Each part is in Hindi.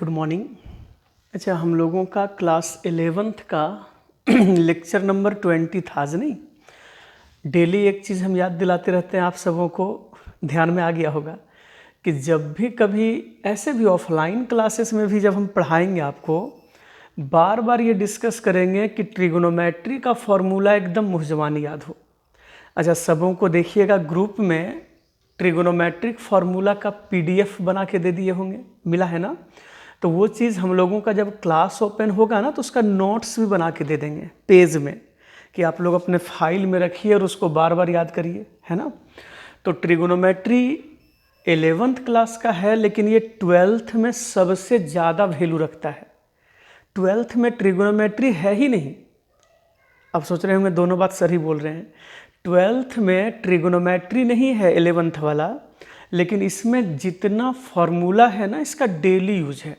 Good morning. अच्छा, हम लोगों का क्लास 11th का लेक्चर नंबर 20 था आज नहीं। डेली एक चीज़ हम याद दिलाते रहते हैं, आप सबों को ध्यान में आ गया होगा कि जब भी कभी ऐसे भी ऑफलाइन क्लासेस में भी जब हम पढ़ाएंगे आपको बार बार ये डिस्कस करेंगे कि ट्रिगोनोमेट्री का फॉर्मूला एकदम मुँह ज़बानी याद हो। अच्छा, सबों को देखिएगा ग्रुप में ट्रिगोनोमेट्रिक फार्मूला का PDF बना के दे दिए होंगे, मिला है ना। तो वो चीज़ हम लोगों का जब क्लास ओपन होगा ना तो उसका नोट्स भी बना के दे देंगे पेज में कि आप लोग अपने फाइल में रखिए और उसको बार बार याद करिए, है ना। तो ट्रिगोनोमेट्री 11th क्लास का है, लेकिन ये 12th में सबसे ज़्यादा वैल्यू रखता है। 12th में ट्रिगोनोमेट्री है ही नहीं। अब सोच रहे होंगे दोनों बात सही बोल रहे हैं। 12th में ट्रिगोनोमेट्री नहीं है 11th वाला, लेकिन इसमें जितना फॉर्मूला है ना इसका डेली यूज है।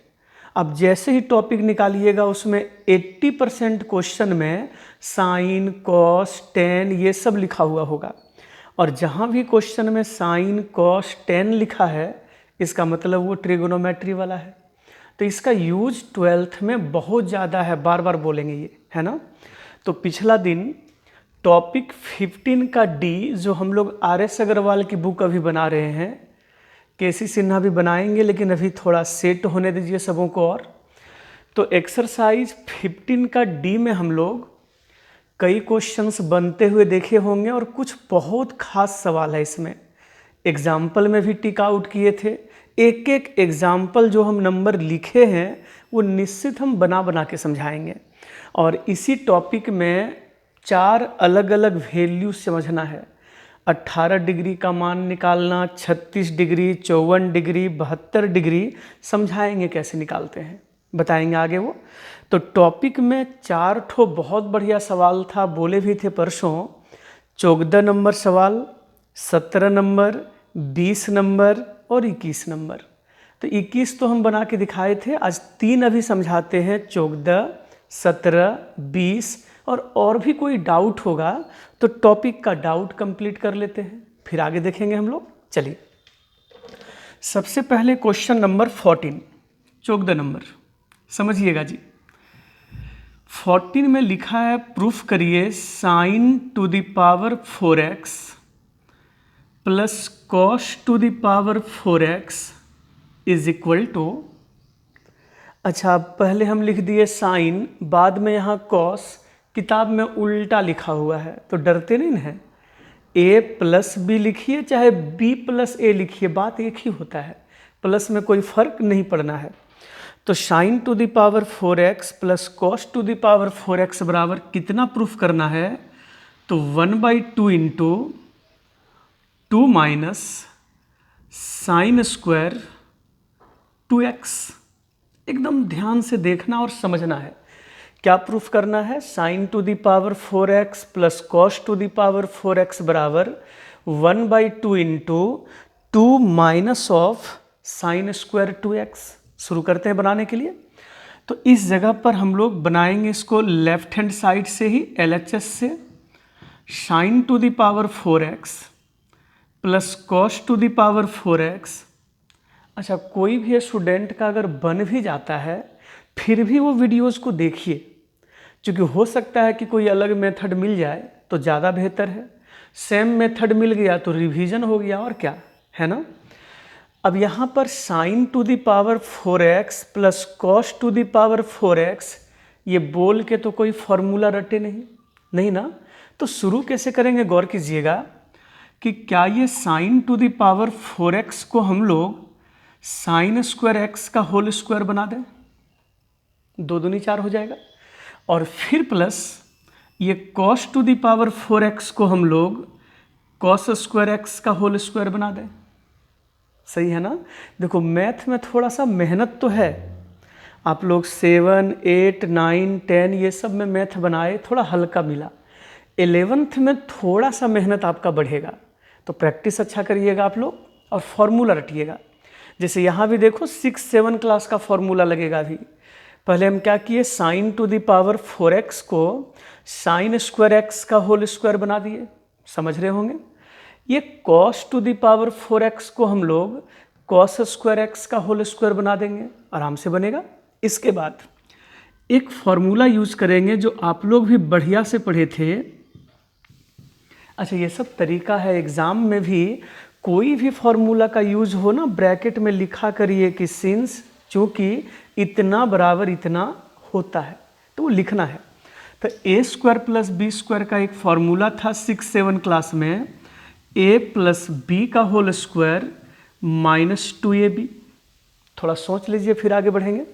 अब जैसे ही टॉपिक निकालिएगा उसमें 80% क्वेश्चन में साइन, कॉस, टेन ये सब लिखा हुआ होगा। और जहाँ भी क्वेश्चन में साइन, कॉस, टेन लिखा है इसका मतलब वो ट्रिगोनोमेट्री वाला है। तो इसका यूज 12th में बहुत ज़्यादा है, बार बार बोलेंगे ये, है ना। तो पिछला दिन टॉपिक 15 का डी जो हम लोग RS अग्रवाल की बुक अभी बना रहे हैं, केसी सिन्हा भी बनाएंगे, लेकिन अभी थोड़ा सेट होने दीजिए सबों को। और तो एक्सरसाइज 15 का डी में हम लोग कई क्वेश्चंस बनते हुए देखे होंगे और कुछ बहुत खास सवाल है इसमें। एग्जाम्पल में भी टिक आउट किए थे। एक एक एग्जाम्पल जो हम नंबर लिखे हैं वो निश्चित हम बना बना के समझाएंगे। और इसी टॉपिक में 4 अलग अलग वैल्यू समझना है। 18 डिग्री का मान निकालना, 36 डिग्री, 54 डिग्री, 72 डिग्री समझाएंगे कैसे निकालते हैं, बताएंगे आगे वो। तो टॉपिक में 4 ठो बहुत बढ़िया सवाल था, बोले भी थे परसों। 14 नंबर सवाल, 17 नंबर, 20 नंबर और 21 नंबर। तो 21 तो हम बना के दिखाए थे, आज 3 अभी समझाते हैं, 14, 17, 20। और भी कोई डाउट होगा तो टॉपिक का डाउट कंप्लीट कर लेते हैं, फिर आगे देखेंगे हम लोग। चलिए, सबसे पहले क्वेश्चन नंबर 14, 14 नंबर समझिएगा जी। 14 में लिखा है, प्रूफ करिए sine to the power 4x plus cos to the power 4x is equal to. अच्छा, पहले हम लिख दिए साइन, बाद में यहाँ कॉस। किताब में उल्टा लिखा हुआ है तो डरते नहीं है। a प्लस बी लिखिए चाहे b प्लस a लिखिए, बात एक ही होता है, प्लस में कोई फर्क नहीं पड़ना है। तो sign to the power 4x plus cos to the power 4x बराबर कितना प्रूफ करना है, तो 1/2 into 2 minus sine square 2x। एकदम ध्यान से देखना और समझना है क्या प्रूफ करना है। Sign to the power 4x plus cos to the power 4x बराबर 1/2 into 2 minus of sine square 2x। शुरू करते हैं बनाने के लिए। तो इस जगह पर हम लोग बनाएंगे इसको लेफ्ट हैंड साइड से ही, LHS से। Sign to the power 4x plus cos to the power 4x। अच्छा, कोई भी स्टूडेंट का अगर बन भी जाता है फिर भी वो वीडियोज़ को देखिए, क्योंकि हो सकता है कि कोई अलग मेथड मिल जाए तो ज़्यादा बेहतर है। सेम मेथड मिल गया तो रिवीजन हो गया, और क्या है ना। अब यहाँ पर sign to the power 4x plus cos to the power 4x ये बोल के तो कोई फॉर्मूला रटे नहीं ना। तो शुरू कैसे करेंगे, गौर कीजिएगा कि क्या ये sign to the power 4x को हम लोग साइन स्क्वायर x का होल स्क्वायर बना दें, 2 दूनी 4 हो जाएगा। और फिर प्लस ये cos to the power 4x को हम लोग कॉस स्क्वायर x का होल स्क्वायर बना दें। सही है ना। देखो, मैथ में थोड़ा सा मेहनत तो है। आप लोग 7, 8, 9, 10 ये सब में मैथ बनाए, थोड़ा हल्का मिला। 11th में थोड़ा सा मेहनत आपका बढ़ेगा, तो प्रैक्टिस अच्छा करिएगा आप लोग और फॉर्मूला रटिएगा। जैसे यहाँ भी देखो 6, 7 क्लास का फॉर्मूला लगेगा। अभी पहले हम क्या किए, sign to the power 4x को साइन स्क्वायर x का होल स्क्वायर बना दिए, समझ रहे होंगे। ये cos to the power 4x को हम लोग कॉस स्क्वायर एक्स का होल स्क्वायर बना देंगे, आराम से बनेगा। इसके बाद एक फॉर्मूला यूज करेंगे जो आप लोग भी बढ़िया से पढ़े थे। अच्छा, ये सब तरीका है, एग्ज़ाम में भी कोई भी फॉर्मूला का यूज हो ना, ब्रैकेट में लिखा करिए कि सिंस चूँकि इतना बराबर इतना होता है, तो वो लिखना है। तो A square plus B square का एक फॉर्मूला था 6-7 क्लास में, ए प्लस बी का होल स्क्वायर माइनस 2ab। थोड़ा सोच लीजिए फिर आगे बढ़ेंगे।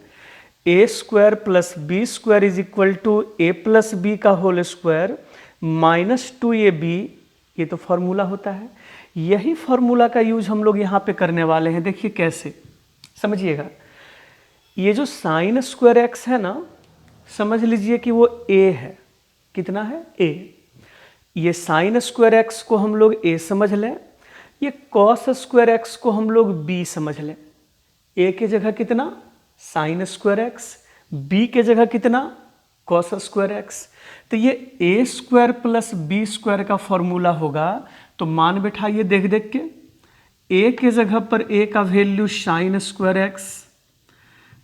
A square plus B square is equal to A plus B का होल स्क्वायर माइनस 2ab, ये तो फॉर्मूला होता है। यही फॉर्मूला का यूज हम लोग यहाँ पे करने वाले हैं। देखिए कैसे, समझिएगा। ये जो साइन स्क्वायर एक्स है ना, समझ लीजिए कि वो a है। कितना है? a। ये साइन स्क्वायर एक्स को हम लोग a समझ लें, ये कॉस स्क्वायर एक्स को हम लोग b समझ लें। a के जगह कितना? साइन स्क्वायर एक्स, b के जगह कितना? Cos square x. तो ये a square plus b square का फॉर्मूला होगा। तो मान बैठाइए देख देख के, a के जगह पर a का value sign square X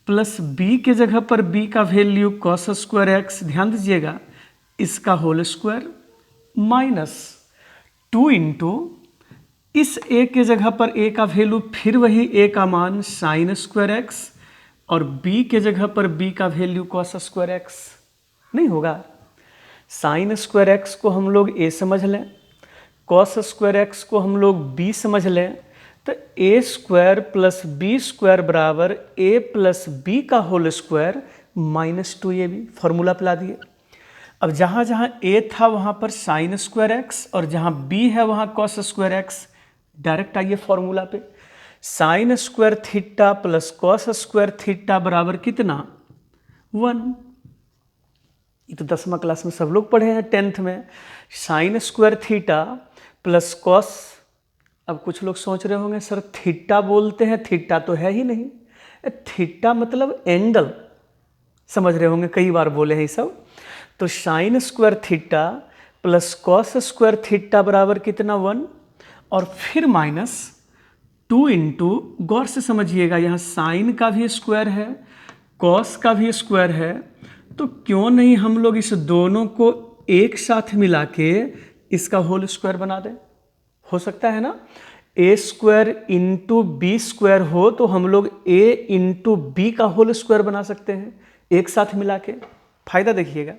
plus b के जगह पर b का वैल्यू कॉस स्क्वायर एक्स, ध्यान दीजिएगा, इसका होल स्क्वायर माइनस 2 इंटू इस a के जगह पर a का वैल्यू फिर वही a का मान साइन स्क्वायर एक्स और b के जगह पर b का वैल्यू कॉस स्क्वायर एक्स। नहीं होगा? साइन स्क्वायर एक्स को हम लोग a समझ लें, कॉस स्क्वायर एक्स को हम लोग b समझ लें, तो A square plus B square बराबर ए प्लस बी का whole square minus 2ab। Formula पिला दिए। अब जहाँ जहाँ a था वहाँ पर साइन स्क्वायर एक्स और जहाँ b है वहाँ कॉस स्क्वायर एक्स। डायरेक्ट आइए फॉर्मूला पे। Sign square theta plus cos square theta बराबर कितना? 1। ये तो 10वीं क्लास में सब लोग पढ़े हैं, 10th में। Sign square theta plus cos. अब कुछ लोग सोच रहे होंगे सर थीटा बोलते हैं, थीटा तो है ही नहीं। थीटा मतलब एंगल, समझ रहे होंगे, कई बार बोले हैं ये सब। तो sign square theta plus cos square theta बराबर कितना? 1। और फिर माइनस 2 इंटू, गौर से समझिएगा, यहाँ साइन का भी स्क्वायर है, कॉस का भी स्क्वायर है, तो क्यों नहीं हम लोग इस दोनों को एक साथ मिला के इसका होल स्क्वायर बना दें? हो सकता है ना? ए स्क्वायर इंटू बी स्क्वायर हो तो हम लोग ए इंटू बी का होल स्क्वायर बना सकते हैं एक साथ मिला के। फायदा देखिएगा,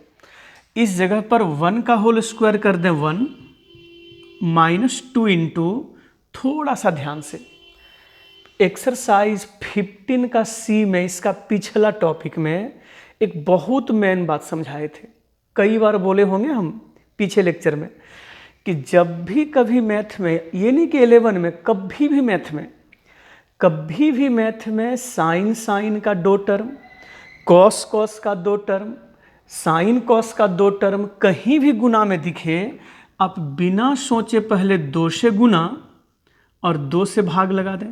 इस जगह पर 1 का होल स्क्वायर कर दें 1 माइनस 2 इंटू, थोड़ा सा ध्यान से, एक्सरसाइज 15 का सी में, इसका पिछला टॉपिक में एक बहुत मेन बात समझाए थे। कई बार बोले होंगे हम पीछे लेक्चर में कि जब भी कभी मैथ में, ये नहीं कि 11 में, कभी भी मैथ में साइन साइन का 2 टर्म, कॉस कॉस का 2 टर्म, साइन कॉस का 2 टर्म कहीं भी गुना में दिखे, आप बिना सोचे पहले 2 से गुना और 2 से भाग लगा दें।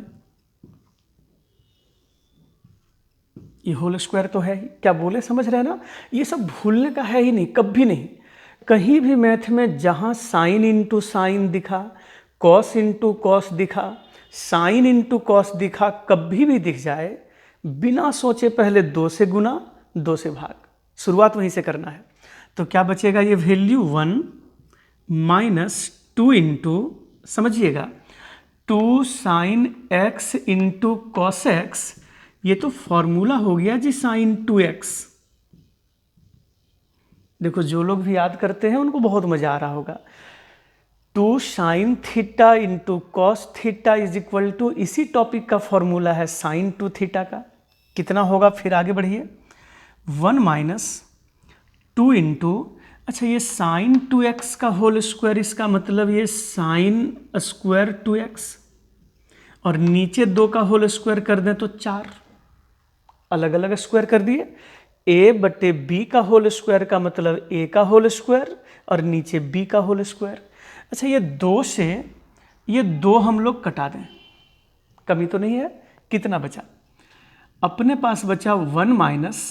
ये होल स्क्वायर तो है ही। क्या बोले, समझ रहे हैं ना? ये सब भूलने का है ही नहीं, कभी नहीं। कहीं भी मैथ में जहाँ साइन इंटू साइन दिखा, कॉस इंटू कॉस दिखा, साइन इंटू कॉस दिखा, कभी भी दिख जाए, बिना सोचे पहले 2 से गुना 2 से भाग, शुरुआत वहीं से करना है। तो क्या बचेगा? ये वैल्यू 1 माइनस 2 इंटू, समझिएगा, 2 sign X into cos x. ये तो फॉर्मूला हो गया जी साइन 2x। देखो जो लोग भी याद करते हैं उनको बहुत मजा आ रहा होगा। 2 sine theta into cos theta is equal to, इसी टॉपिक का फॉर्मूला है साइन 2 थीटा का। कितना होगा? फिर आगे बढ़िए, 1 माइनस 2 इंटू, अच्छा ये साइन 2x का होल स्क्वायर, इसका मतलब ये साइन स्क्वायर 2x, और नीचे 2 का होल स्क्वायर कर दें तो 4, अलग अलग स्क्वायर कर दिए। a बटे b का होल स्क्वायर का मतलब a का होल स्क्वायर और नीचे b का होल स्क्वायर। अच्छा ये 2 से ये 2 हम लोग कटा दें, कमी तो नहीं है। कितना बचा? अपने पास बचा 1 minus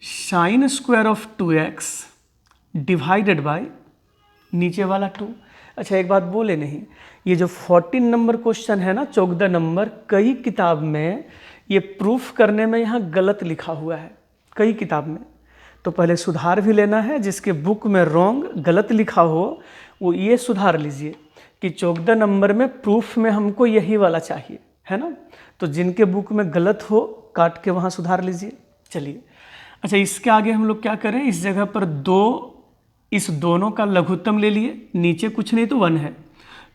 sine square of 2x divided by नीचे वाला 2। अच्छा एक बात बोले नहीं, ये जो 14 नंबर क्वेश्चन है ना, 14 नंबर, कई किताब में ये प्रूफ करने में यहाँ गलत लिखा हुआ है, कई किताब में। तो पहले सुधार भी लेना है, जिसके बुक में रॉन्ग गलत लिखा हो वो ये सुधार लीजिए कि 14 नंबर में प्रूफ में हमको यही वाला चाहिए, है ना। तो जिनके बुक में गलत हो काट के वहाँ सुधार लीजिए। चलिए, अच्छा इसके आगे हम लोग क्या करें, इस जगह पर इस दोनों का लघुत्तम ले लिए, नीचे कुछ नहीं तो 1 है,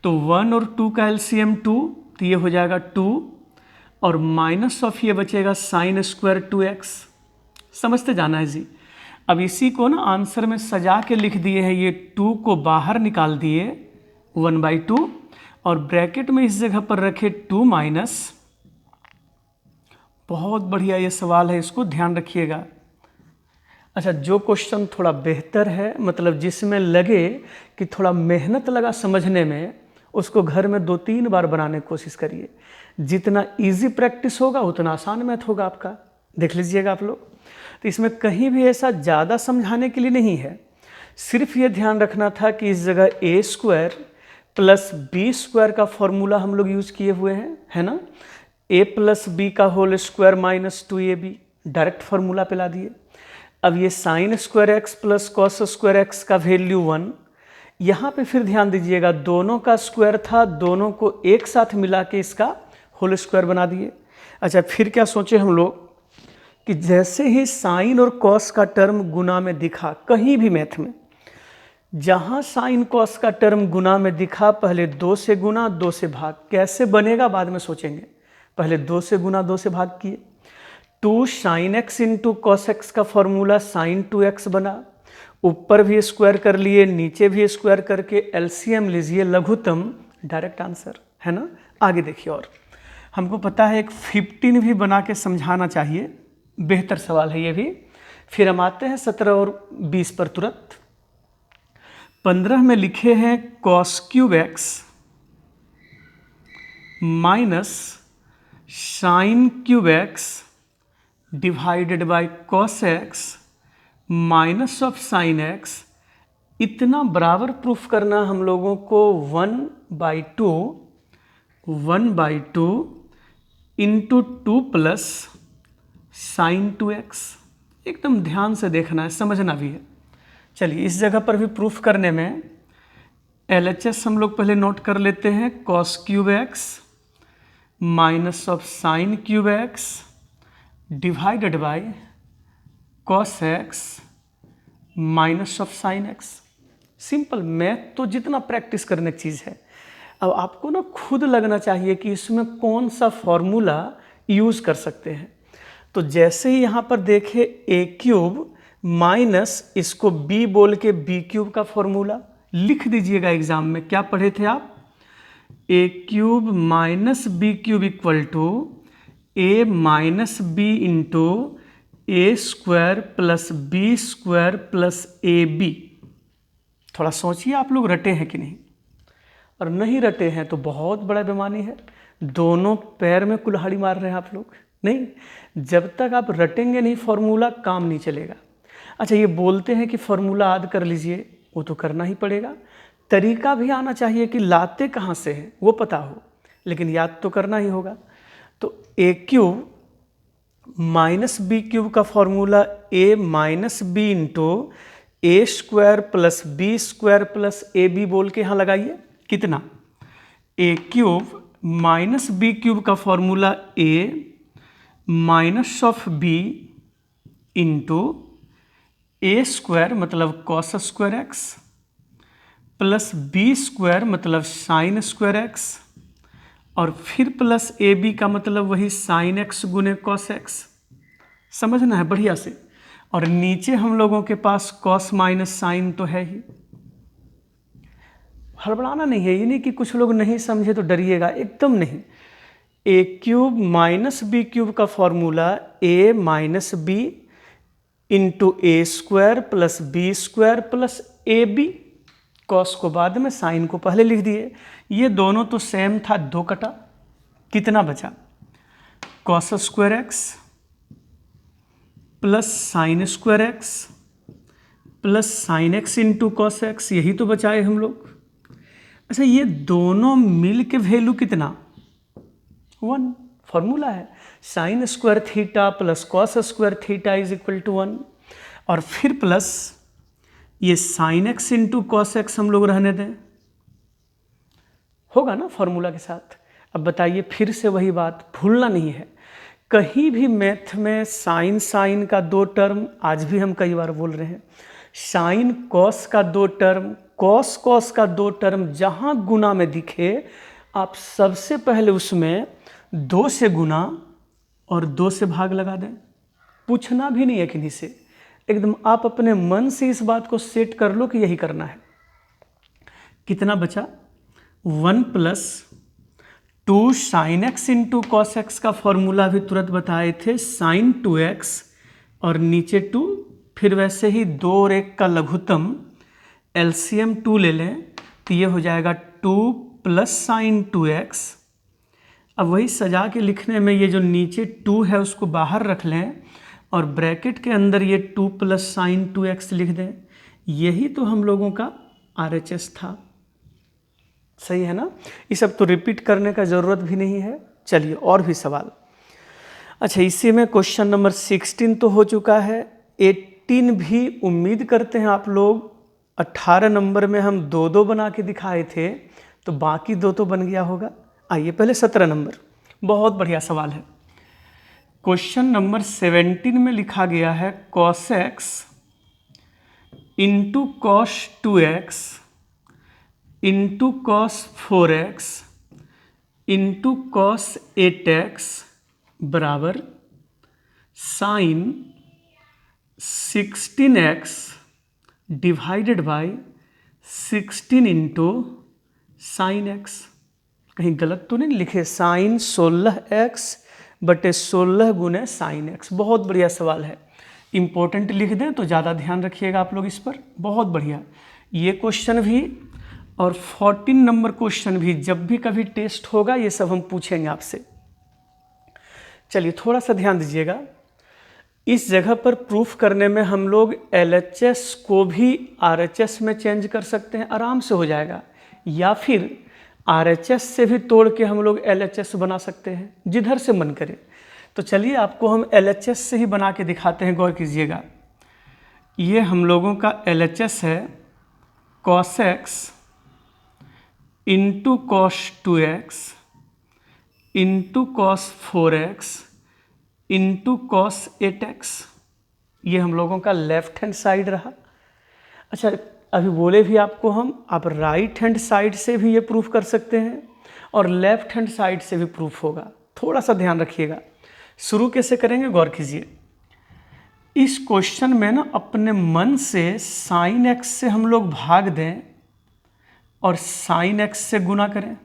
तो 1 और 2 का एलसीएम 2, तो ये हो जाएगा 2 और माइनस ऑफ ये बचेगा साइन स्क्वायर 2x। समझते जाना है जी। अब इसी को ना आंसर में सजा के लिख दिए हैं, ये 2 को बाहर निकाल दिए 1/2 और ब्रैकेट में इस जगह पर रखे 2 माइनस। बहुत बढ़िया ये सवाल है, इसको ध्यान रखिएगा। अच्छा, जो क्वेश्चन थोड़ा बेहतर है, मतलब जिसमें लगे कि थोड़ा मेहनत लगा समझने में, उसको घर में 2-3 बार बनाने की कोशिश करिए। जितना इजी प्रैक्टिस होगा उतना आसान मैथ होगा आपका। देख लीजिएगा आप लोग। तो इसमें कहीं भी ऐसा ज़्यादा समझाने के लिए नहीं है, सिर्फ ये ध्यान रखना था कि इस जगह a² प्लस b² का फॉर्मूला हम लोग यूज किए हुए हैं, है ना। a प्लस बी का whole square minus 2ab, direct formula पे ला दिए। अब ये sine square X plus cos square X का वैल्यू 1, यहाँ पे फिर ध्यान दीजिएगा दोनों का स्क्वायर था, दोनों को एक साथ मिला के इसका होल स्क्वायर बना दिए। अच्छा, फिर क्या सोचे हम लोग कि जैसे ही साइन और कॉस का टर्म गुना में दिखा, कहीं भी मैथ में जहाँ साइन कॉस का टर्म गुना में दिखा, पहले 2 से गुना 2 से भाग, कैसे बनेगा बाद में सोचेंगे, पहले 2 से गुना 2 से भाग किए। 2 sign X into cos x का फॉर्मूला साइन 2x बना, ऊपर भी स्क्वायर कर लिए, नीचे भी स्क्वायर करके एलसीएम लीजिए, लघुत्तम, डायरेक्ट आंसर, है ना। आगे देखिए, और हमको पता है एक 15 भी बना के समझाना चाहिए, बेहतर सवाल है ये भी। फिर हम आते हैं 17 और 20 पर तुरंत। 15 में लिखे हैं cos cube x minus sine cube x divided by cos x minus of sine x, इतना बराबर प्रूफ करना हम लोगों को 1/2 इंटू 2 प्लस साइन 2x। एकदम ध्यान से देखना है, समझना भी है। चलिए, इस जगह पर भी प्रूफ करने में LHS हम लोग पहले नोट कर लेते हैं, cos cube x minus of sine cube x divided by cos x minus of sine x. Simple math तो जितना प्रैक्टिस करने की चीज़ है, अब आपको ना खुद लगना चाहिए कि इसमें कौन सा फॉर्मूला यूज़ कर सकते हैं। तो जैसे ही यहाँ पर देखे a³ माइनस इसको b बोल के b³ का फॉर्मूला लिख दीजिएगा। एग्जाम में क्या पढ़े थे आप, a³ minus b³ equal to a minus b into a² plus b² plus ab। थोड़ा सोचिए आप लोग रटे हैं कि नहीं, और नहीं रटे हैं तो बहुत बड़ा बेईमानी है। दोनों पैर में कुल्हाड़ी मार रहे हैं आप लोग। नहीं, जब तक आप रटेंगे नहीं फॉर्मूला, काम नहीं चलेगा। अच्छा, ये बोलते हैं कि फॉर्मूला याद कर लीजिए, वो तो करना ही पड़ेगा। तरीका भी आना चाहिए कि लाते कहाँ से हैं वो पता हो, लेकिन याद तो करना ही होगा। तो a³ माइनस b³ का formula a minus b into a² plus b² plus ab बोल के यहाँ लगाइए। कितना, a³ माइनस b³ का formula a minus of b into a² मतलब cos square X plus b² मतलब साइन स्क्वायर एक्स, और फिर प्लस ab का मतलब वही साइन एक्स गुने कॉस एक्स। समझना है बढ़िया से। और नीचे हम लोगों के पास कॉस माइनस साइन तो है ही, हड़बड़ाना नहीं है। ये नहीं कि कुछ लोग नहीं समझे तो डरिएगा, एकदम नहीं। a³ माइनस b³ का formula a minus b into a² plus b² plus ab। Cos को बाद में, साइन को पहले लिख दिए। ये दोनों तो सेम था, 2 कटा, कितना बचा, cos square X plus sign square X plus sign X into cos x, यही तो बचाए हम लोग। अच्छा, ये दोनों मिल के वैल्यू कितना, 1। फॉर्मूला है sine square theta plus cos square theta is equal to 1, और फिर प्लस ये sine X into cos X हम लोग रहने दें, होगा ना फॉर्मूला के साथ। अब बताइए, फिर से वही बात भूलना नहीं है, कहीं भी मैथ में साइन साइन का 2 टर्म, आज भी हम कई बार बोल रहे हैं, साइन कॉस का 2 टर्म, कॉस कॉस का 2 टर्म, जहाँ गुना में दिखे आप सबसे पहले उसमें 2 से गुना और 2 से भाग लगा दें। पूछना भी नहीं है किन्हीं से, एकदम आप अपने मन से इस बात को सेट कर लो कि यही करना है। कितना बचा, 1 plus 2 sign X into cos x का फॉर्मूला भी तुरंत बताए थे, साइन 2x और नीचे 2, फिर वैसे ही 2 और 1 का लघुत्तम एलसीएम 2 ले लें तो ये हो जाएगा 2 प्लस साइन 2x। अब वही सजा के लिखने में ये जो नीचे 2 है उसको बाहर रख लें और ब्रैकेट के अंदर ये 2 प्लस साइन 2x लिख दें। यही तो हम लोगों का RHS था, सही है ना। ये सब तो रिपीट करने का ज़रूरत भी नहीं है। चलिए और भी सवाल। अच्छा, इसी में क्वेश्चन नंबर 16 तो हो चुका है, 18 भी उम्मीद करते हैं आप लोग। 18 नंबर में हम 2-2 बना के दिखाए थे, तो बाकी 2 तो बन गया होगा। आइए पहले 17 नंबर, बहुत बढ़िया सवाल है। क्वेश्चन नंबर 17 में लिखा गया है cos x into cos 2x into cos 4x into cos 8x बराबर sine 16x divided by 16 into sine X. कहीं गलत तो नहीं लिखे, साइन 16x बटे 16 गुने साइन एक्स। बहुत बढ़िया सवाल है, इम्पोर्टेंट लिख दें तो ज़्यादा ध्यान रखिएगा आप लोग इस पर। बहुत बढ़िया, ये क्वेश्चन भी और 14 नंबर क्वेश्चन भी जब भी कभी टेस्ट होगा ये सब हम पूछेंगे आपसे। चलिए थोड़ा सा ध्यान दीजिएगा, इस जगह पर प्रूफ करने में हम लोग LHS को भी RHS में चेंज कर सकते हैं, आराम से हो जाएगा, या फिर RHS से भी तोड़ के हम लोग LHS बना सकते हैं, जिधर से मन करे। तो चलिए आपको हम LHS से ही बना के दिखाते हैं, गौर कीजिएगा। ये हम लोगों का LHS है cos x into cos 2x into cos 4x into cos 8x। ये हम लोगों का लेफ्ट हैंड साइड रहा। अच्छा, अभी बोले भी आपको हम, आप राइट हैंड साइड से भी ये प्रूफ कर सकते हैं और लेफ्ट हैंड साइड से भी प्रूफ होगा। थोड़ा सा ध्यान रखिएगा। शुरू कैसे करेंगे, गौर कीजिए। इस क्वेश्चन में ना अपने मन से साइन एक्स से हम लोग भाग दें और साइन एक्स से गुना करें।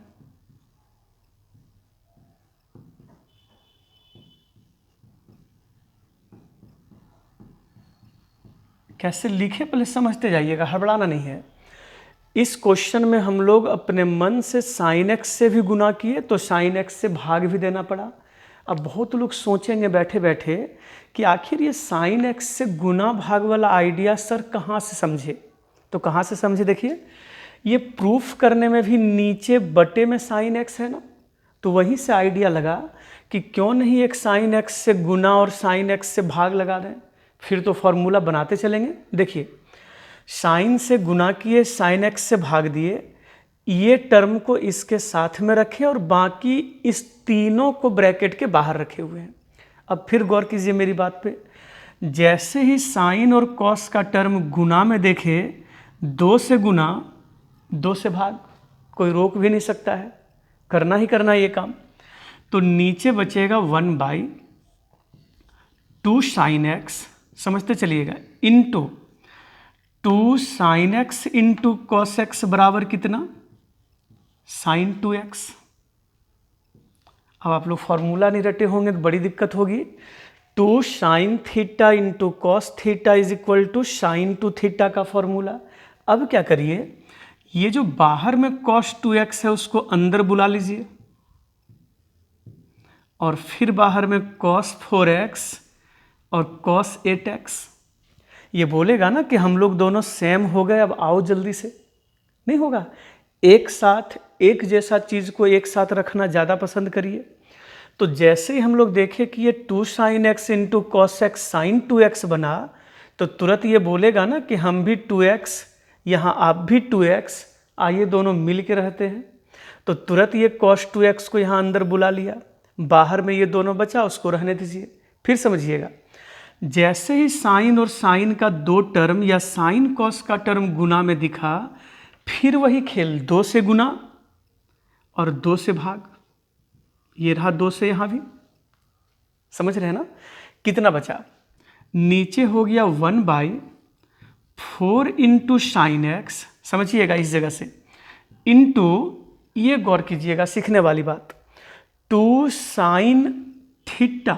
कैसे लिखे पहले समझते जाइएगा, हड़बड़ाना नहीं है। इस क्वेश्चन में हम लोग अपने मन से साइन एक्स से भी गुना किए तो साइन एक्स से भाग भी देना पड़ा। अब बहुत लोग सोचेंगे बैठे बैठे कि आखिर ये साइन एक्स से गुना भाग वाला आइडिया सर कहाँ से समझे। तो कहाँ से समझे, देखिए ये प्रूफ करने में भी नीचे बटे में साइन एक्स है ना, तो वहीं से आइडिया लगा कि क्यों नहीं एक साइन एक्स से गुना और साइन एक्स से भाग लगा दें, फिर तो फॉर्मूला बनाते चलेंगे। देखिए साइन से गुना किए, साइन एक्स से भाग दिए, ये टर्म को इसके साथ में रखे और बाकी इस तीनों को ब्रैकेट के बाहर रखे हुए हैं। अब फिर गौर कीजिए मेरी बात पे, जैसे ही साइन और कॉस का टर्म गुना में देखे, 2 से गुना 2 से भाग, कोई रोक भी नहीं सकता है, करना ही करना ये काम। तो नीचे बचेगा 1/2 साइन एक्स, समझते चलिएगा, into 2 sign X into cos x बराबर कितना, साइन 2x। अब आप लोग फॉर्मूला नहीं रटे होंगे तो बड़ी दिक्कत होगी। 2 sine theta into cos theta is equal to sine 2 theta का फॉर्मूला। अब क्या करिए, ये जो बाहर में cos 2x है उसको अंदर बुला लीजिए और फिर बाहर में cos 4x और cos 8x। ये बोलेगा ना कि हम लोग दोनों सेम हो गए, अब आओ जल्दी से, नहीं होगा। एक साथ एक जैसा चीज़ को एक साथ रखना ज़्यादा पसंद करिए। तो जैसे ही हम लोग देखें कि ये 2 sin x into cos X sine 2x बना, तो तुरंत ये बोलेगा ना कि हम भी 2x, यहाँ आप भी 2x, आइए दोनों मिल के रहते हैं। तो तुरंत ये cos 2x को यहाँ अंदर बुला लिया, बाहर में ये दोनों बचा, उसको रहने दीजिए। फिर समझिएगा, जैसे ही साइन और साइन का दो टर्म या साइन कॉस का टर्म गुना में दिखा, फिर वही खेल, 2 से गुना और 2 से भाग। ये रहा 2 से, यहाँ भी समझ रहे हैं ना। कितना बचा, नीचे हो गया 1/4 इंटू साइन एक्स, समझिएगा इस जगह से, इंटू, ये गौर कीजिएगा सीखने वाली बात, 2 साइन थीटा,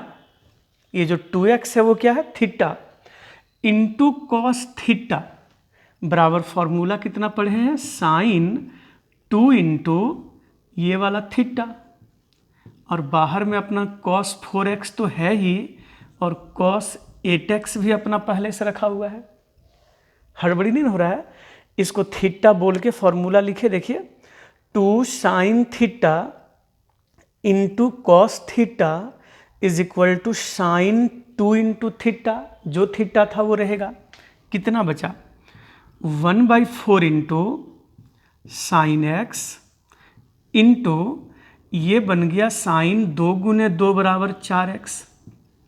ये जो 2x है वो क्या है, थीटा, इंटू कॉस थीटा, बराबर फॉर्मूला कितना पढ़े हैं, साइन 2 इंटू ये वाला थीटा, और बाहर में अपना cos 4x तो है ही, और cos 8x भी अपना पहले से रखा हुआ है। हड़बड़ी नहीं हो रहा है। इसको थीटा बोल के फॉर्मूला लिखे, देखिए, 2 sine theta into cos theta is equal to sine 2 into theta, जो थीटा था वो रहेगा। कितना बचा, 1/4 इंटू साइन एक्स इंटू ये बन गया साइन 2 गुने 2 बराबर 4x।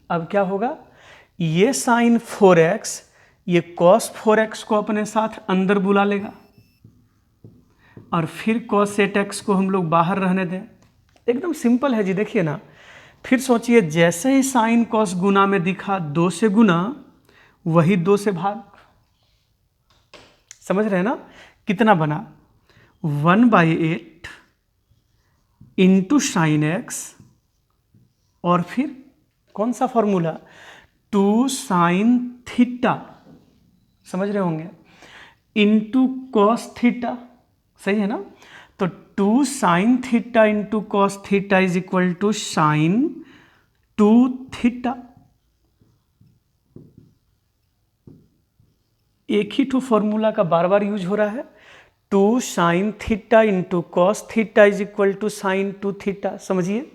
अब क्या होगा, ये साइन 4x ये cos 4x को अपने साथ अंदर बुला लेगा, और फिर cos 8x को हम लोग बाहर रहने दें। एकदम सिंपल है जी, देखिए ना। फिर सोचिए, जैसे ही साइन cos गुना में दिखा, 2 से गुना, वही 2 से भाग। समझ रहे हैं ना। कितना बना, 1/8 इंटू साइन एक्स, और फिर कौन सा फॉर्मूला, 2 साइन थीटा, समझ रहे होंगे, इंटू कॉस थीटा, सही है ना। तो 2 sine theta into cos theta is equal to sine 2 theta. एक ही तो फॉर्मूला का बार बार यूज हो रहा है। 2 sine theta into cos theta is equal to sine 2 theta. समझिए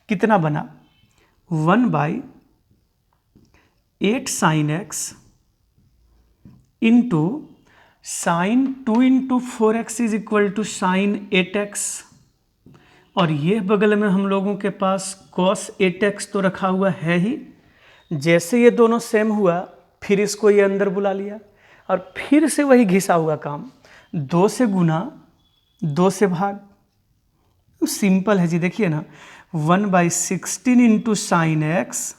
कितना बना, 1/8 sine X into sine 2 into 4x is equal to sine 8x, और ये बगल में हम लोगों के पास cos 8x तो रखा हुआ है ही। जैसे ये दोनों सेम हुआ, फिर इसको ये अंदर बुला लिया, और फिर से वही घिसा हुआ काम, 2 से गुना 2 से भाग। तो सिंपल है जी, देखिए ना, 1/16 इंटू साइन एक्स,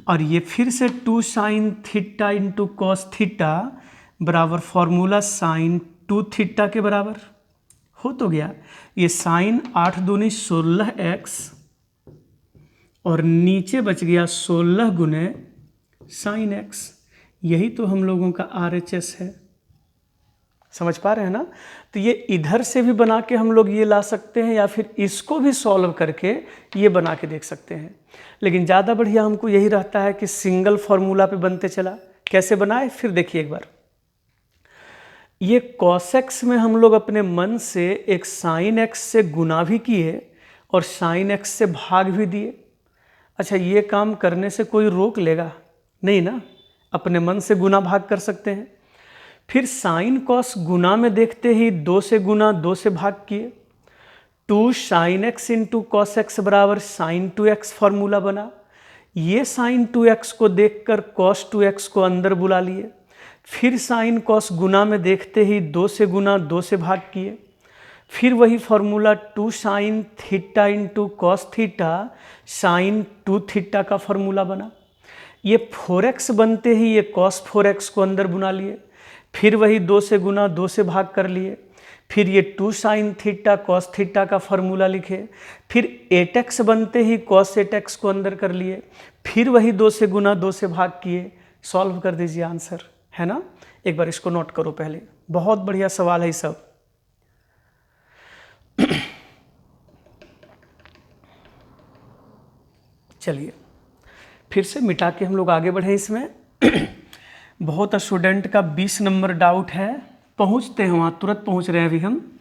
और ये फिर से 2 sine theta into cos theta बराबर फॉर्मूला साइन 2 थीटा के बराबर हो तो गया। ये साइन 8 दूनी 16x, और नीचे बच गया 16 गुने साइन x। यही तो हम लोगों का RHS है। समझ पा रहे हैं ना। तो ये इधर से भी बना के हम लोग ये ला सकते हैं, या फिर इसको भी सॉल्व करके ये बना के देख सकते हैं। लेकिन ज़्यादा बढ़िया हमको यही रहता है कि सिंगल फॉर्मूला पे बनते चला। कैसे बनाए, फिर देखिए एक बार। ये cos x में हम लोग अपने मन से एक sin x से गुना भी किए और sin x से भाग भी दिए। अच्छा, ये काम करने से कोई रोक लेगा नहीं ना, अपने मन से गुना भाग कर सकते हैं। फिर साइन कॉस गुना में देखते ही 2 से गुना 2 से भाग किए, 2 sign X into cos x बराबर साइन 2x फॉर्मूला बना। ये साइन 2x को देखकर कॉस 2x को अंदर बुला लिए। फिर साइन कॉस गुना में देखते ही 2 से गुना 2 से भाग किए, फिर वही formula 2 sine theta into cos theta sine 2 theta का फॉर्मूला बना। ये 4x बनते ही ये कॉस 4x को अंदर बुला लिए, फिर वही 2 से गुना 2 से भाग कर लिए, फिर ये 2 साइन थीटा कॉस थीटा का फॉर्मूला लिखे, फिर 8x बनते ही कॉस 8x को अंदर कर लिए, फिर वही 2 से गुना 2 से भाग किए। सॉल्व कर दीजिए, आंसर है ना। एक बार इसको नोट करो पहले, बहुत बढ़िया सवाल है ये सब। चलिए फिर से मिटा के हम लोग आगे बढ़े इसमें। बहुत स्टूडेंट का 20 नंबर डाउट है, पहुंचते हैं वहाँ, तुरंत पहुंच रहे हैं अभी हम।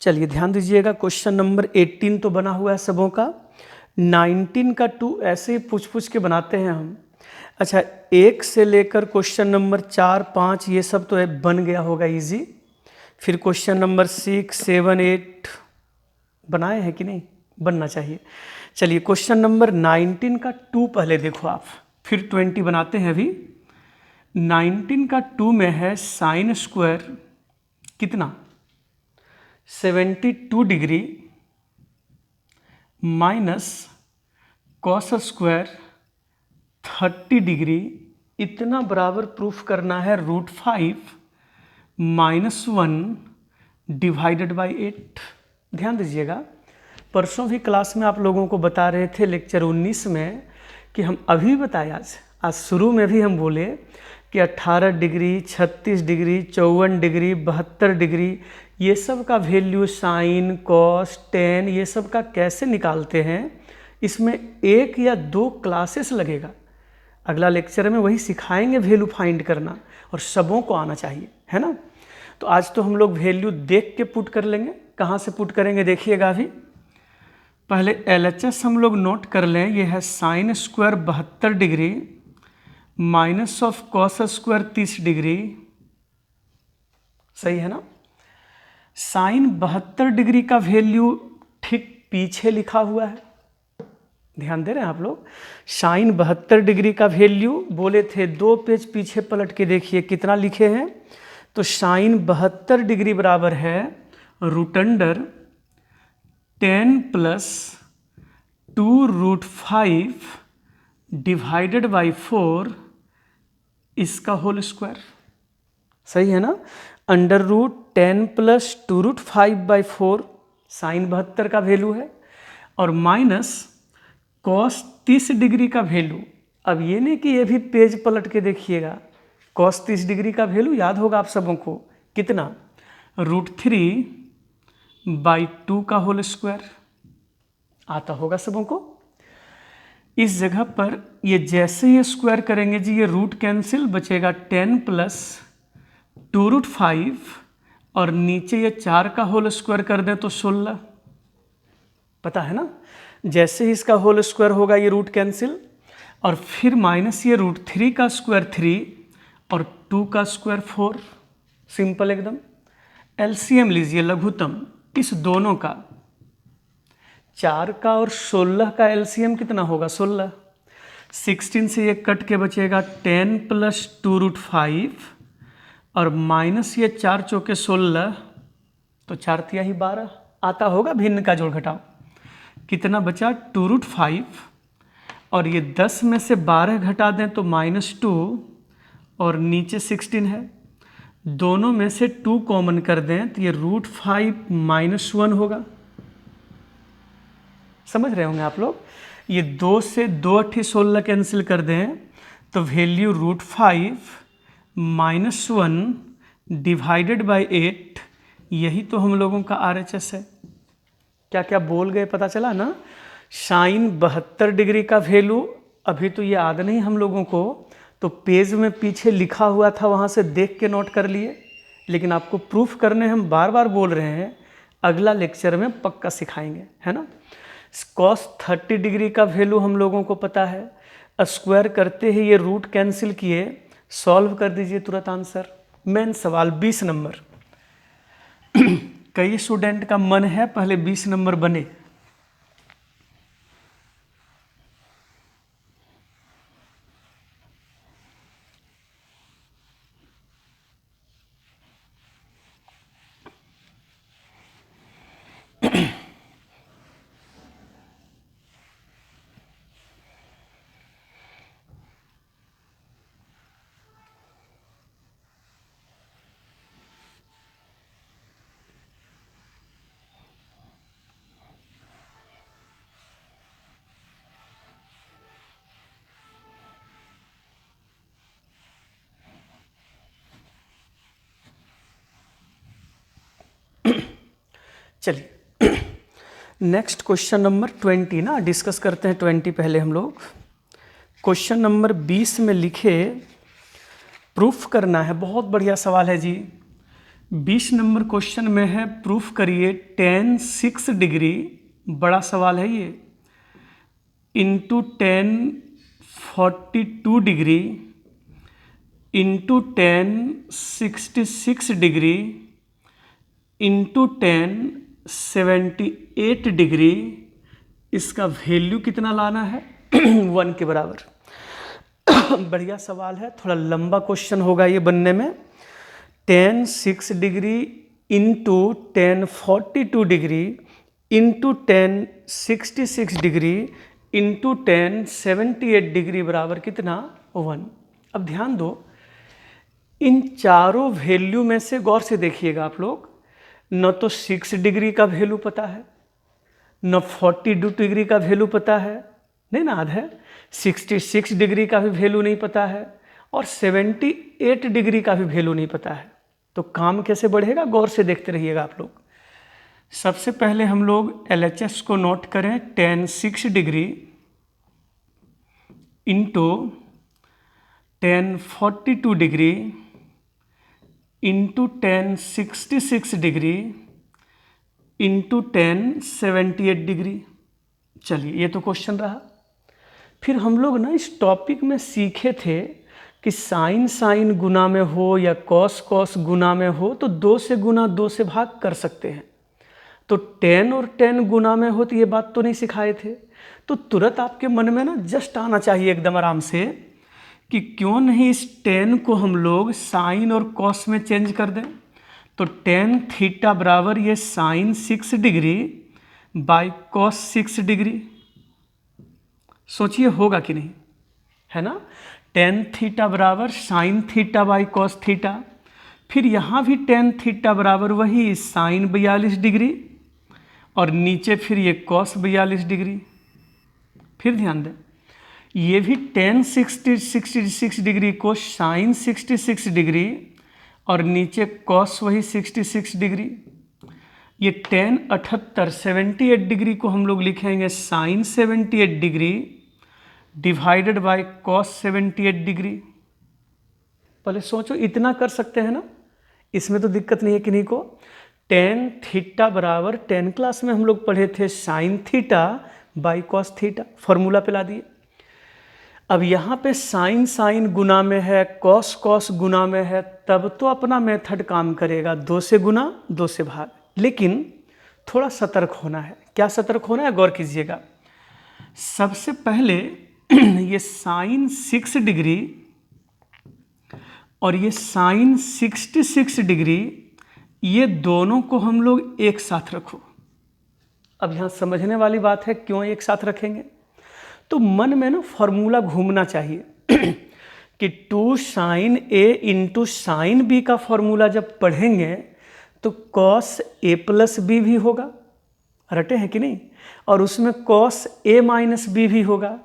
चलिए ध्यान दीजिएगा, क्वेश्चन नंबर 18 तो बना हुआ है सबों का। 19 का 2 ऐसे ही पूछ पूछ के बनाते हैं हम। अच्छा, 1 से लेकर क्वेश्चन नंबर 4, 5 ये सब तो बन गया होगा इजी। फिर क्वेश्चन नंबर 6, 7, 8 बनाए हैं कि नहीं, बनना चाहिए। चलिए क्वेश्चन नंबर 19 का 2 पहले देखो आप, फिर 20 बनाते हैं अभी। 19 का 2 में है साइन स्क्वायर कितना 72 degree minus cos square 30 degree, इतना बराबर प्रूफ करना है √5 -1 डिवाइडेड बाई 8। ध्यान दीजिएगा, परसों भी क्लास में आप लोगों को बता रहे थे लेक्चर 19 में कि हम अभी बताए, आज शुरू में भी हम बोले कि 18 डिग्री, 36 डिग्री, 54 डिग्री, 72 डिग्री, ये सब का वैल्यू साइन, कॉस, टेन ये सब का कैसे निकालते हैं, इसमें 1 या 2 क्लासेस लगेगा। अगला लेक्चर में वही सिखाएंगे वैल्यू फाइंड करना, और सबों को आना चाहिए, है ना। तो आज तो हम लोग वैल्यू देख के पुट कर लेंगे। कहाँ से पुट करेंगे देखिएगा अभी। पहले LHS हम लोग नोट कर लें, ये है sine square 72 degree minus of cos square 30 degree, सही है ना। साइन 72 डिग्री का वैल्यू ठीक पीछे लिखा हुआ है, ध्यान दे रहे हैं आप लोग। साइन 72 डिग्री का वैल्यू बोले थे 2 पेज पीछे पलट के देखिए कितना लिखे हैं। तो साइन 72 डिग्री बराबर है √10 प्लस 2√5 डिवाइडेड बाई 4 इसका होल स्क्वायर, सही है ना। √10 प्लस 2√5/4 साइन 72 का वैल्यू है, और माइनस कॉस 30 डिग्री का वैल्यू। अब ये नहीं कि ये भी पेज पलट के देखिएगा, कॉस 30 डिग्री का वैल्यू याद होगा आप सबों को कितना, √3/2 का होल स्क्वायर आता होगा सबों को। इस जगह पर ये जैसे ही स्क्वायर करेंगे जी, ये रूट कैंसिल, बचेगा 10 प्लस 2√5, और नीचे ये 4 का होल स्क्वायर कर दें तो 16, पता है ना। जैसे ही इसका होल स्क्वायर होगा ये रूट कैंसिल, और फिर माइनस ये √3 का स्क्वायर 3 और 2 का स्क्वायर 4, सिंपल एकदम। LCM लीजिए लघुत्तम इस दोनों का, 4 का और 16 का LCM कितना होगा 16। 16 से ये कट के बचेगा 10 प्लस 2√5, और माइनस ये 4 चौके 16, तो 4 तिया ही 12 आता होगा। भिन्न का जोड़ घटाओ कितना बचा 2√5, और ये 10 में से 12 घटा दें तो -2, और नीचे 16 है, दोनों में से 2 कॉमन कर दें तो ये √5 -1 होगा। समझ रहे होंगे आप लोग। ये 2 से 2 8 16 कैंसिल कर दें तो वैल्यू √5 -1 डिवाइडेड बाई 8, यही तो हम लोगों का RHS है। क्या क्या बोल गए पता चला ना। साइन 72 डिग्री का वैल्यू अभी तो ये याद नहीं हम लोगों को, तो पेज में पीछे लिखा हुआ था वहाँ से देख के नोट कर लिए, लेकिन आपको प्रूफ करने हम बार बार बोल रहे हैं, अगला लेक्चर में पक्का सिखाएंगे, है ना। कॉस 30 डिग्री का वैल्यू हम लोगों को पता है, स्क्वायर करते ही ये रूट कैंसिल किए, सॉल्व कर दीजिए तुरंत आंसर। मेन सवाल 20 नंबर कई स्टूडेंट का मन है पहले 20 नंबर बने। चलिए नेक्स्ट क्वेश्चन नंबर 20 ना डिस्कस करते हैं। 20 पहले हम लोग क्वेश्चन नंबर 20 में लिखे प्रूफ करना है। बहुत बढ़िया सवाल है जी। 20 नंबर क्वेश्चन में है प्रूफ करिए tan 6 डिग्री, बड़ा सवाल है ये, into tan 42 degree into tan 66 degree into tan 78 degree, इसका वैल्यू कितना लाना है 1 के बराबर। बढ़िया सवाल है, थोड़ा लंबा क्वेश्चन होगा ये बनने में। tan 6 degree into tan 42 degree into tan 66 degree into tan 78 degree बराबर कितना 1। अब ध्यान दो, इन चारों वैल्यू में से गौर से देखिएगा आप लोग, न तो 6 डिग्री का वैल्यू पता है, न 42 डिग्री का वैल्यू पता है, नहीं ना याद है, 66 डिग्री का भी वैल्यू नहीं पता है, और 78 डिग्री का भी वैल्यू नहीं पता है। तो काम कैसे बढ़ेगा, गौर से देखते रहिएगा आप लोग। सबसे पहले हम लोग LHS को नोट करें, tan 6 degree into tan 42 degree into tan 66 degree into tan 78 degree. चलिए ये तो क्वेश्चन रहा। फिर हम लोग ना इस टॉपिक में सीखे थे कि साइन साइन गुना में हो या कॉस कॉस गुना में हो तो 2 से गुना 2 से भाग कर सकते हैं। तो tan और tan गुना में हो तो ये बात तो नहीं सिखाए थे। तो तुरंत आपके मन में ना जस्ट आना चाहिए एकदम आराम से कि क्यों नहीं इस tan को हम लोग साइन और कॉस में चेंज कर दें। तो tan थीटा बराबर ये sine 6 degree by cos 6 degree. सोचिए होगा कि नहीं, है ना। tan थीटा बराबर sine theta by cos theta. फिर यहाँ भी tan थीटा बराबर वही साइन 42 डिग्री और नीचे फिर ये कॉस 42 डिग्री। फिर ध्यान दें, ये भी tan 66 डिग्री को साइन 66 डिग्री और नीचे कॉस वही 66 डिग्री। ये tan 78 डिग्री को हम लोग लिखेंगे sine 78 degree divided by cos 78 degree. पहले सोचो, इतना कर सकते हैं ना, इसमें तो दिक्कत नहीं है किन्हीं को। tan थीटा बराबर 10 क्लास में हम लोग पढ़े थे sign theta by cos theta, formula पे ला दिए। अब यहाँ पे साइन साइन गुना में है, कॉस कॉस गुना में है, तब तो अपना मेथड काम करेगा, 2 से गुना 2 से भाग। लेकिन थोड़ा सतर्क होना है। क्या सतर्क होना है, गौर कीजिएगा। सबसे पहले ये साइन 6 डिग्री और ये साइन 66 डिग्री, ये दोनों को हम लोग एक साथ रखो। अब यहाँ समझने वाली बात है, क्यों एक साथ रखेंगे। तो मन में ना फॉर्मूला घूमना चाहिए कि 2 साइन ए इंटू साइन बी का फॉर्मूला जब पढ़ेंगे तो कॉस ए प्लस बी भी होगा, रटे हैं कि नहीं, और उसमें कॉस ए माइनस बी भी होगा।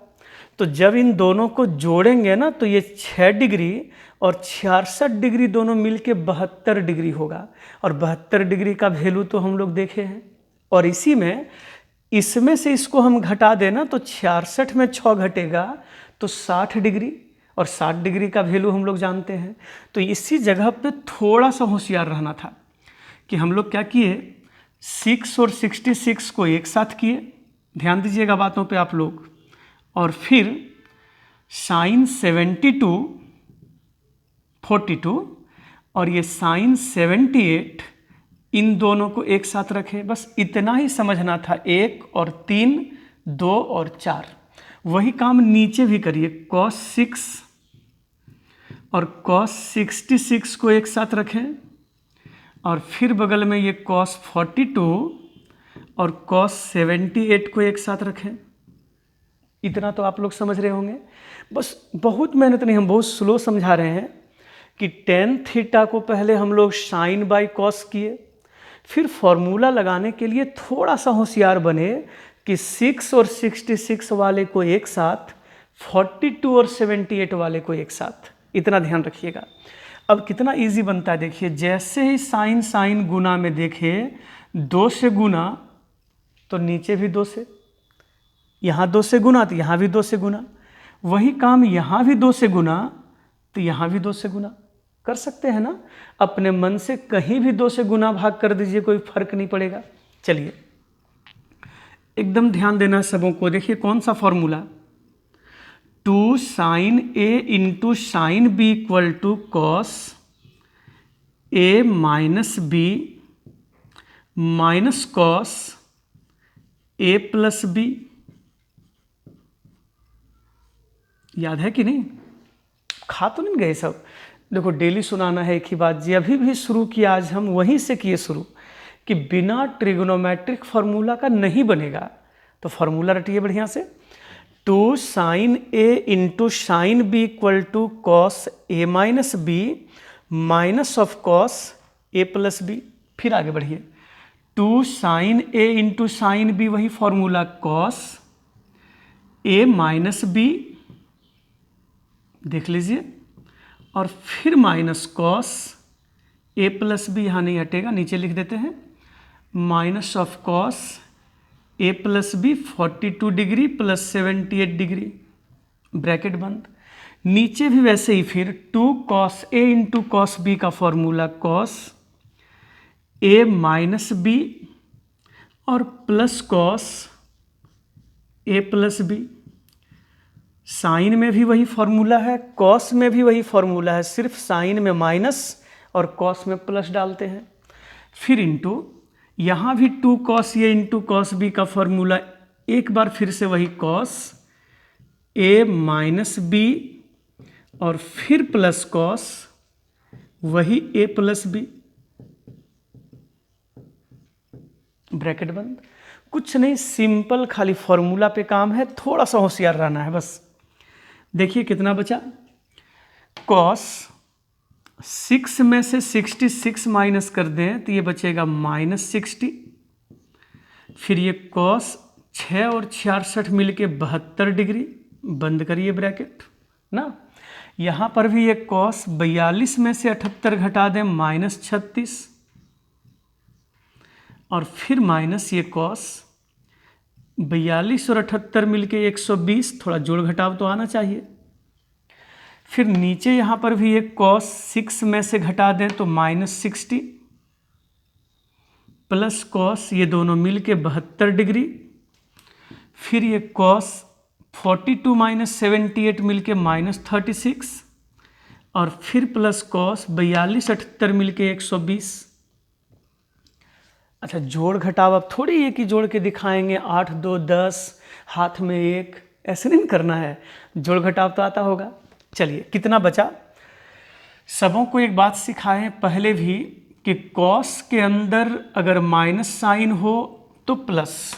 तो जब इन दोनों को जोड़ेंगे ना तो ये 6 डिग्री और 66 डिग्री दोनों मिलके 72 डिग्री होगा। और 72 डिग्री का वैल्यू तो हम लोग देखे हैं। और इसी में इसमें से इसको हम घटा देना तो 66 में 6 घटेगा तो 60 डिग्री, और 60 डिग्री का वैल्यू हम लोग जानते हैं। तो इसी जगह पे थोड़ा सा होशियार रहना था कि हम लोग क्या किए, 6 और 66 को एक साथ किए, ध्यान दीजिएगा बातों पे आप लोग। और फिर साइन 72 42 और ये साइन 78, इन दोनों को एक साथ रखें। बस इतना ही समझना था। 1 और 3, 2 और 4। वही काम नीचे भी करिए, cos 6 और cos 66 को एक साथ रखें, और फिर बगल में ये cos 42 और cos 78 को एक साथ रखें। इतना तो आप लोग समझ रहे होंगे। बस बहुत मेहनत नहीं, हम बहुत स्लो समझा रहे हैं कि tan थीटा को पहले हम लोग साइन बाई कॉस किए, फिर फॉर्मूला लगाने के लिए थोड़ा सा होशियार बने कि 6 और 66 वाले को एक साथ, 42 और 78 वाले को एक साथ। इतना ध्यान रखिएगा। अब कितना इजी बनता है देखिए, जैसे ही साइन साइन गुना में देखे 2 से गुना तो नीचे भी 2 से, यहाँ 2 से गुना तो यहाँ भी 2 से गुना, वही काम यहाँ भी 2 से गुना तो यहाँ भी 2 से गुना कर सकते हैं ना। अपने मन से कहीं भी 2 से गुना भाग कर दीजिए, कोई फर्क नहीं पड़ेगा। चलिए एकदम ध्यान देना सबों को। देखिए कौन सा formula, 2 sin A into sine B equal to cos A minus B minus cos A plus B. याद है कि नहीं? खा तो नहीं गए सब? देखो डेली सुनाना है एक ही बात जी, अभी भी शुरू किया, आज हम वहीं से किए शुरू कि बिना ट्रिग्नोमेट्रिक फार्मूला का नहीं बनेगा। तो फार्मूला रटिए बढ़िया से, 2 sin A into sine B equal to cos A minus B minus of cos A plus B. फिर आगे बढ़िए, 2 sin A into sine B, वही formula cos A minus B, देख लीजिए, और फिर minus cos A plus B, यहाँ नहीं हटेगा, नीचे लिख देते हैं, minus of cos A plus B 42 degree plus 78 degree, bracket बंद। नीचे भी वैसे ही फिर 2 cos A into cos B का formula cos A minus B और plus cos A plus B. Sine में भी वही फॉर्मूला है, कॉस में भी वही फॉर्मूला है, सिर्फ साइन में माइनस और कॉस में प्लस डालते हैं। फिर इंटू यहाँ भी 2 cos A into cos B का फॉर्मूला, एक बार फिर से वही कॉस A माइनस बी और फिर प्लस कॉस वही A प्लस बी, ब्रैकेट बंद। कुछ नहीं, सिंपल खाली फॉर्मूला पे काम है, थोड़ा सा होशियार रहना है बस। देखिए कितना बचा, कॉस 6 में से 66 माइनस कर दें तो ये बचेगा -60। फिर ये कॉस 6 और 66 मिल के 72 डिग्री, बंद करिए ब्रैकेट ना। यहाँ पर भी ये कॉस 42 में से 78 घटा दें -36, और फिर माइनस ये कॉस 42 और 78 मिलके 120, थोड़ा जोड़ घटाव तो आना चाहिए। फिर नीचे यहाँ पर भी एक कॉस 6 में से घटा दें तो -60 प्लस कॉस, ये दोनों मिलके 72 डिग्री। फिर ये कॉस 42 माइनस 78 मिलके -36 और फिर प्लस कॉस 42 78 मिलके 120। अच्छा जोड़ घटाव अब थोड़ी एक ही जोड़ के दिखाएंगे, 8 2 10 हाथ में 1, ऐसे नहीं करना है, जोड़ घटाव तो आता होगा। चलिए कितना बचा, सबों को एक बात सिखाएं पहले भी कि कॉस के अंदर अगर माइनस साइन हो तो प्लस,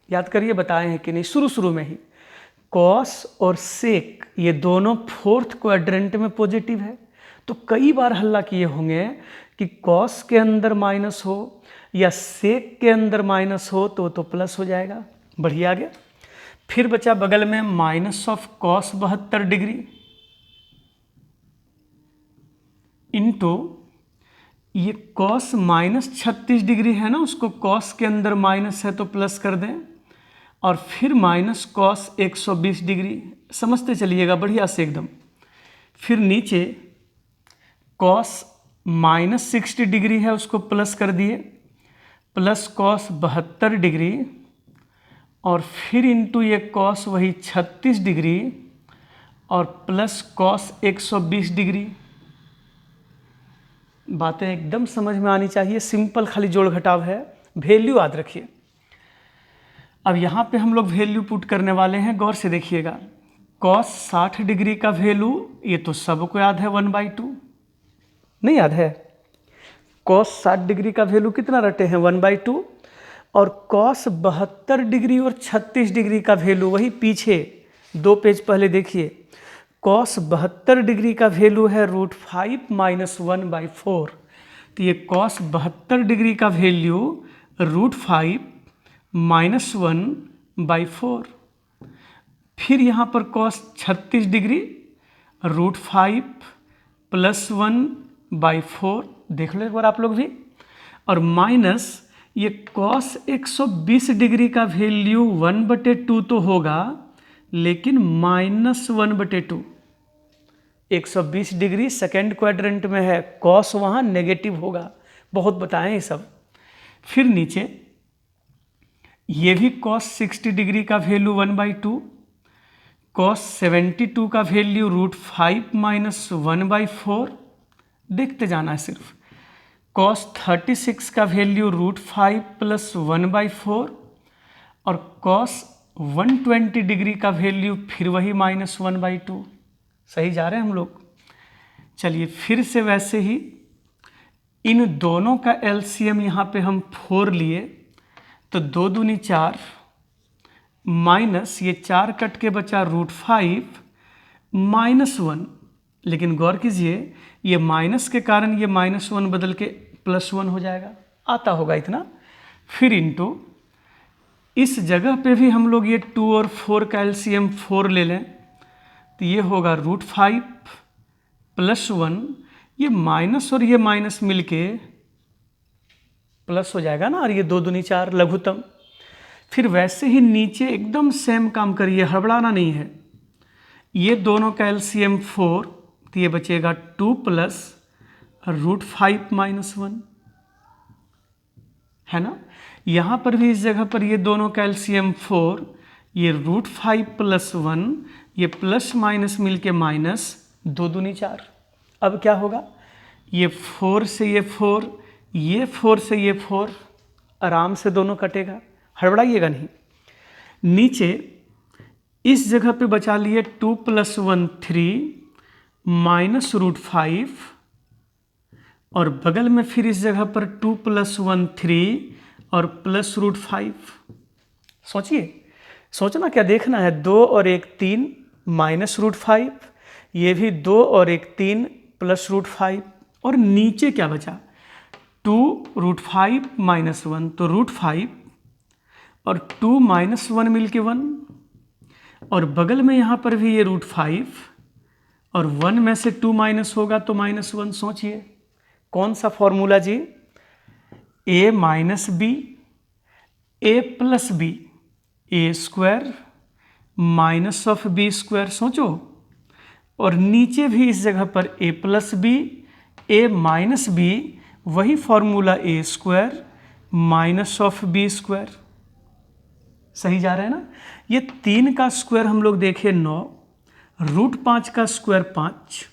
याद करिए बताए हैं कि नहीं शुरू में ही। कॉस और सेक ये दोनों 4th क्वाड्रेंट में पॉजिटिव है, तो कई बार हल्ला किए होंगे कि कॉस के अंदर माइनस हो या सेक के अंदर माइनस हो तो प्लस हो जाएगा। बढ़िया आ गया। फिर बचा बगल में minus of cos 72 degree into ये कॉस -36 डिग्री है ना, उसको कॉस के अंदर माइनस है तो प्लस कर दें, और फिर माइनस कॉस 120 डिग्री, समझते चलिएगा बढ़िया से एकदम। फिर नीचे कॉस -60 डिग्री है, उसको प्लस कर दिए, प्लस कॉस 72 डिग्री और फिर इंटू ये कॉस वही 36 डिग्री और प्लस कॉस 120 डिग्री। बातें एकदम समझ में आनी चाहिए, सिंपल खाली जोड़ घटाव है, वैल्यू याद रखिए। अब यहाँ पे हम लोग वैल्यू पुट करने वाले हैं, गौर से देखिएगा। कॉस 60 डिग्री का वैल्यू ये तो सबको याद है 1/2, नहीं याद है? कॉस 60 डिग्री का वैल्यू कितना रटे हैं 1/2, और कॉस 72 डिग्री और 36 डिग्री का वैल्यू वही पीछे 2 पेज पहले देखिए। कॉस 72 डिग्री का वैल्यू है √5 - 1/4, तो ये कॉस 72 डिग्री का वैल्यू √5 - 1/4। फिर यहाँ पर कॉस 36 डिग्री √5 + 1/4, देख लो एक बार आप लोग भी, और माइनस ये कॉस 120 डिग्री का वैल्यू 1/2 तो होगा, लेकिन -1/2। 120 डिग्री सेकेंड क्वाड्रेंट में है, कॉस वहाँ नेगेटिव होगा, बहुत बताएं ये सब। फिर नीचे ये भी कॉस 60 डिग्री का वैल्यू 1/2, कॉस 72 का वैल्यू √5 - 1/4, देखते जाना है सिर्फ। कॉस 36 का वैल्यू √5 + 1/4, और कॉस 120 डिग्री का वैल्यू फिर वही -1/2। सही जा रहे हैं हम लोग। चलिए फिर से वैसे ही इन दोनों का एलसीएम यहाँ पे हम 4 लिए, तो 2 दूनी 4 माइनस ये 4 कट के बचा √5 -1। लेकिन गौर कीजिए ये माइनस के कारण ये -1 बदल के +1 हो जाएगा, आता होगा इतना। फिर इंटू इस जगह पे भी हम लोग ये 2 और 4 का एलसीएम 4 ले लें, तो ये होगा √5 + 1, ये माइनस और ये माइनस मिलके प्लस हो जाएगा ना, और ये 2 दूनी 4 लघुत्तम। फिर वैसे ही नीचे एकदम सेम काम करिए, हड़बड़ाना नहीं है। ये दोनों का एलसीएम 4, तो ये बचेगा 2 + √5 - 1, है ना। यहाँ पर भी इस जगह पर ये दोनों का एलसीएम 4, ये √5 + 1, ये प्लस माइनस मिलके माइनस, 2 दूनी 4। अब क्या होगा, ये 4 से ये 4, ये 4 से ये 4, आराम से दोनों कटेगा, हड़बड़ाइएगा नहीं। नीचे इस जगह पे बचा लिए 2 + 1 3 माइनस √5, और बगल में फिर इस जगह पर 2 + 1 3 और प्लस √5। सोचिए, सोचना क्या देखना है, 2 और 1 3 माइनस √5, ये भी 2 और 1 3 प्लस √5, और नीचे क्या बचा 2 √5 - 1, तो √5 और 2 - 1 मिलके 1, और बगल में यहाँ पर भी ये √5, और 1 में से 2 माइनस होगा तो -1। सोचिए कौन सा formula ji, a - b a + b a² -b²। सोचो, और नीचे भी इस जगह पर a + b a - b, वही फॉर्मूला a² -b²। सही जा रहे हैं ना। ये 3 का स्क्वायर हम लोग देखें 9, √5 का स्क्वायर 5,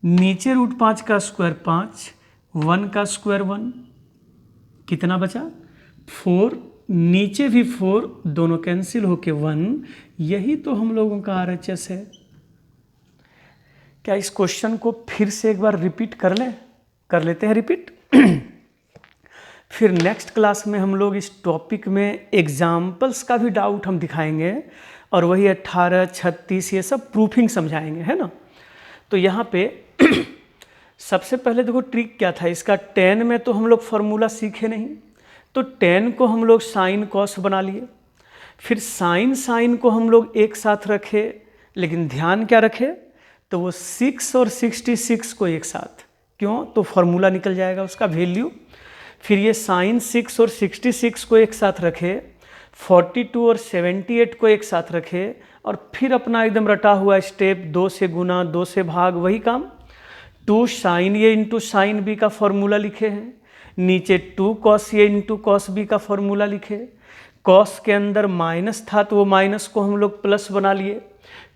नीचे √5 का स्क्वायर 5, 1 का स्क्वायर 1, कितना बचा 4, नीचे भी 4, दोनों कैंसिल होके 1। यही तो हम लोगों का RHS है। क्या इस क्वेश्चन को फिर से एक बार रिपीट कर लेते हैं रिपीट। फिर नेक्स्ट क्लास में हम लोग इस टॉपिक में एग्जाम्पल्स का भी डाउट हम दिखाएंगे, और वही 18 36 ये सब प्रूफिंग समझाएंगे, है ना। तो यहाँ पे सबसे पहले देखो ट्रिक क्या था इसका, tan में तो हम लोग फार्मूला सीखे नहीं, तो tan को हम लोग साइन कॉस बना लिए। फिर साइन को हम लोग एक साथ रखे, लेकिन ध्यान क्या रखे, तो वो 6 और 66 को एक साथ, क्यों, तो फार्मूला निकल जाएगा उसका वैल्यू। फिर ये साइन 6 और 66 को एक साथ रखे, 42 और 78 को एक साथ रखे, और फिर अपना एकदम रटा हुआ स्टेप 2 से गुना 2 से भाग, वही काम। 2 साइन ए इंटू साइन बी का फॉर्मूला लिखे हैं, नीचे 2 cos A into cos B का फॉर्मूला लिखे। कॉस के अंदर माइनस था तो वो माइनस को हम लोग प्लस बना लिए।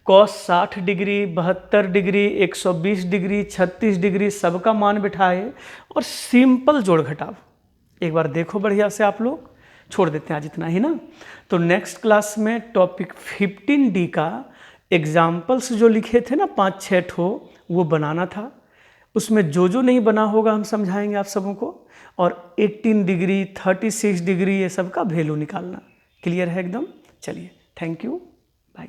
Cos 60 degree 72 degree 120 degree 36 degree सबका मान बिठाए, और सिंपल जोड़ घटाव एक बार देखो बढ़िया से आप लोग। छोड़ देते हैं आज इतना ही ना। तो नेक्स्ट क्लास में टॉपिक 15D का एग्जाम्पल्स जो लिखे थे ना 5-6 ठो, वो बनाना था। उसमें जो जो नहीं बना होगा हम समझाएंगे आप सबों को, और 18 डिग्री 36 डिग्री ये सब का वैल्यू निकालना। क्लियर है एकदम। चलिए, थैंक यू, बाय।